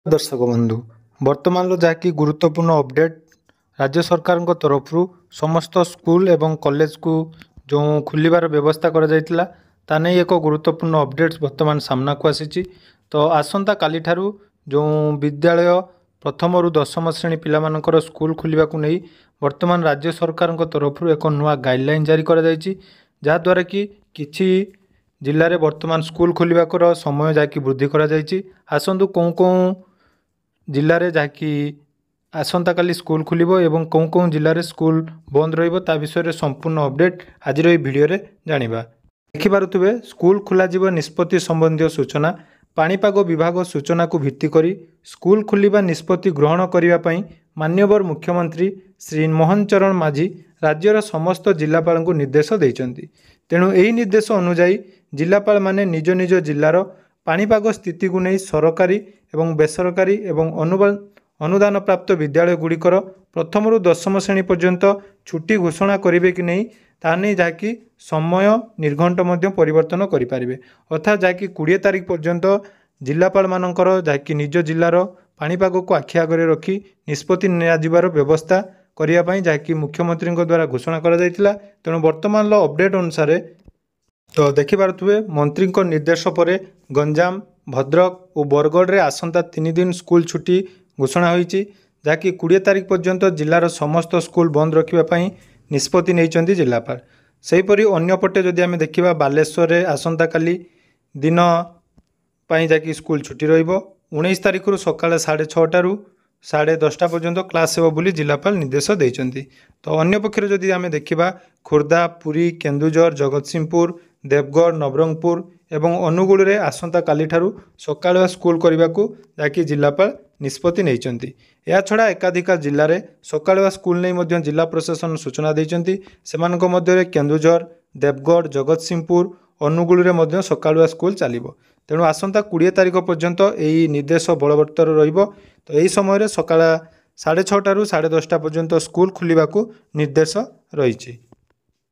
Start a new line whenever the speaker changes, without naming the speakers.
दर्शक बंधु वर्तमान जहाँकि गुरुत्वपूर्ण अपडेट राज्य सरकार तरफ समस्त स्कूल एवं कॉलेज को जो खुलिबार व्यवस्था करा जायतिला ताने एक गुरुत्वपूर्ण अपडेट वर्तमान सामना को आसी। तो आसंता काली ठारू जो विद्यालय प्रथम रु दशम श्रेणी पिलामानकर स्कूल खुलिबा को नहीं वर्तमान राज्य सरकार तरफ एक नुआ गाइडलाइन जारी करा जायछि, जहाँद्वारा कि किछि जिले में वर्तमान स्कूल खुलिबाकर समय जहाँकि वृद्धि करा जायछि। आसंतु कौन कौन जिले में जहाँकि आसंता काली स्कूल खुलिबो एवं कौन कौन जिले में स्कूल बंद रहिबो ता विषय संपूर्ण अपडेट आज भिडियो रे जानिबा। देखिपारुथिबे स्कूल खोला जीव निष्पत्ति संबंधी सूचना पाणीपाग विभाग सूचना को भित्ति करी स्कूल खुलिबा निष्पत्ति ग्रहण करिबा पई माननीय मुख्यमंत्री श्री मोहन चरण माझी राज्यर समस्त जिलापाल को निर्देश देइचंती। तेणु एही निर्देश अनुसार जिलापाल माने निज निज जिल्लार पाणीपाग स्थिति को नहीं सरकारी एवं बेसरकारी एवं अनुदान प्राप्त विद्यालय गुड़िकर प्रथम रु दशम श्रेणी पर्यंत छुट्टी घोषणा करेंगे कि नहीं ता नहीं जहाँकि समय निर्घंट परिवर्तन करें, अर्थात जहाँकि 20 तारीख पर्यंत जिलापाल मानकर जहाँकि निज जिलार पाणीपाग को आखि आगे रखी निष्पत्ति नियाजिबार व्यवस्था करने जहाँकि मुख्यमंत्री द्वारा घोषणा करा जायतिला। तेणु वर्तमान अपडेट अनुसार तो देखिपारुथिबे मंत्री निर्देश पर गंजाम भद्रक और बरगढ़ रे आसंता 3 दिन स्कूल छुट्टी घोषणा होईची, जहाँकि 20 तारीख पर्यंत जिलार समस्त स्कूल बंद रखापी निष्पत्ति नहीं जिलापाल। सेहीपरि अन्यपटे जदि आम देखा बालेश्वर में आसंता काली दिन जहाँकि स्कूल छुट्टी रहिबो 19 तारीख रु सकाळ 6:30 रु 10:30 पर्यंत क्लास हेबो बोली जिलापाल निर्देश देइचंती। तो अन्य पक्षर जदि आम देखा खोर्धा पुरी केन्दुझर जगतसिंहपुर देवगढ़ नवरंगपुर एवं अनुगुल रे आसंता काली ठारू सकाळुआ स्कूल करने को जहाँकि जिलापाल निष्पत्ति नहीं। या छड़ा एकाधिक जिले में सकाळुआ स्कूल नहीं जिला प्रशासन सूचना देइचंती। सेमानक मध्य केन्दुझर देवगढ़ जगतसिंहपुर अनुगुल रे सकाळुआ स्कूल चलिबो। तेणु आसंता 20 तारीख पर्यंत यही निर्देश बलवत्तर रहिबो। तो यही समय सकाळ 6:30 रु 10:30 पर्यंत स्कूल खुलिबा को निर्देश रही।